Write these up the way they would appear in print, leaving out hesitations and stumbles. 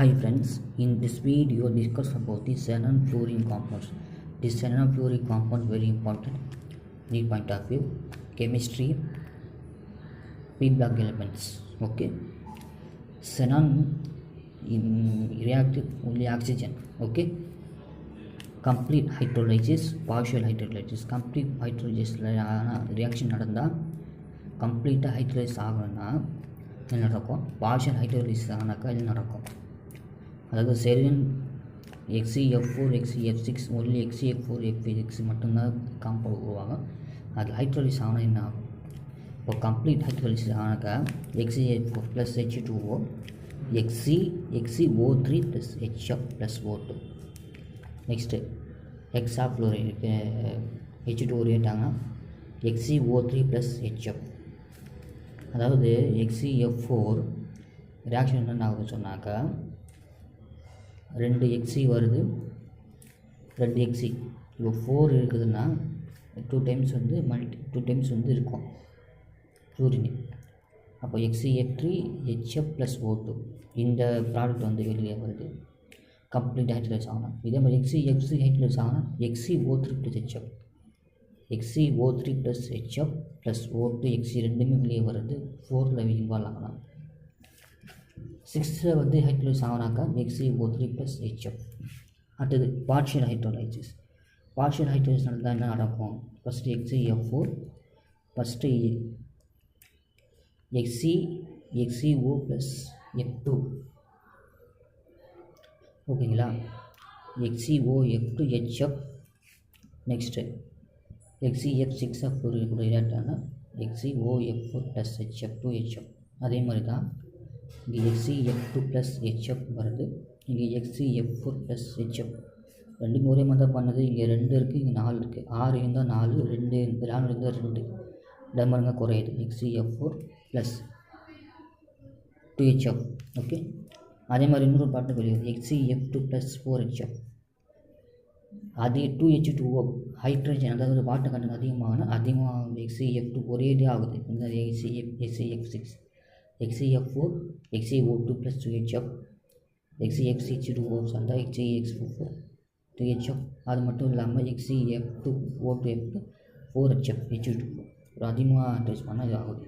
Hi friends, in this video discuss about the xenon fluorine compounds. This xenon fluorine compound very important in point of view chemistry P block elements. Okay, xenon in react only oxygen. Okay, complete hydrolysis, partial hydrolysis. Complete hydrolysis reaction நடந்தா complete hydrolysis ஆகணும்னா என்ன நடக்கும்? partial hydrolysis ஆனாக்கா என்ன நடக்கும்? அதாவது serine XeF4 XeF6 only XeF4 XeF6 மட்டும்தான் compound உருவாகும். அது ஹைட்ரோலிஸ் ஆனால் என்ன ஆகும்? இப்போ கம்ப்ளீட் ஹைட்ரோலிசிஸ் ஆனாக்கா XeF4 + H2O XeO3 + HF + O2. Next hexafluoride H2O ரியாக்டாங்கன்னா XeO3 + HF. அதாவது XeF4 ரியாக்ஷன் என்ன ஆகுதுன்னு சொன்னாக்கா 2 Xe வருது, 2 Xe இப்போ 4 இருக்குதுன்னா 2 டைம்ஸ் வந்து இருக்கும் ஃப்ளூரின். அப்போ XeF3 HF + O2 இந்த ப்ராடக்ட் வந்து வெளியே வருது, கம்ப்ளீட் ஹைட்ரோலைஸ் ஆகணும். இதே மாதிரி XeF6 ஹைட்ரோலைஸ் ஆகணும் XeO3 + HF, XeO3 + HF + O2 Xe ரெண்டுமே வெளியே வருது, 4ல் இன்வால்வ் ஆகலாம். 6ல் வந்து ஹைட்ரோலைஸ் ஆகினாக்கா XeO3 + HF. அடுத்தது பார்ஷியல் ஹைட்ரோலைசிஸ். பார்ஷியல் ஹைட்ரோலைசிஸ் நடந்தால் என்ன நடக்கும்? First XeF4 first XeO + F2 ஓகேங்களா, XeO F2 HF. Next XeF6 கூட ரியாக்ட் ஆனால் XeOF4 + HF2 HF. அதே மாதிரி தான் இங்கே XeF2 + HF வருது, இங்கே XeF4 + HF. ரெண்டுமே ஒரே மாதிரி தான் பண்ணுது. இங்கே 2 இருக்குது, இங்கே 4 இருக்குது. 6 இருந்தால் 4, 2 4 இருந்தால் 2 டமருங்க குறையுது. XeF4 + 2HF. ஓகே, அதே மாதிரி இன்னொரு பாட்டு வெளியே XeF2 + 4HF. அது 2H2O ஹைட்ரஜன், அதாவது வாட்டர் கண்டென்ட் அதிகமாக XeF2 ஒரே இதே ஆகுது. இந்த XeF6 XeF4 XeO2 + 2HF, XeF6 அந்த XeX4 2HF. அது மட்டும் இல்லாமல் XeF2 O2F 4HF H2 ஒரு அதிகமாக ட்ரேஸ் பண்ணால் இது ஆகுது.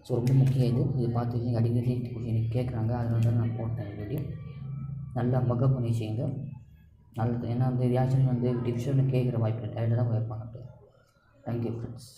ஸோ ரொம்ப முக்கியம் இது பார்த்துக்கிங்க. அடிக்கடி எனக்கு கேட்குறாங்க, அதனால தான் நான் போட்டேன் வீடியோ. நல்லா மக்கப் பண்ணி செய்யுங்க நல்லது. ஏன்னா அந்த ரியாக்ஷன் வந்து டிவிஷன் கேட்குற வாய்ப்பு இல்லை, டைரெக்டாக தான் வைப்பாங்க. Thank you friends.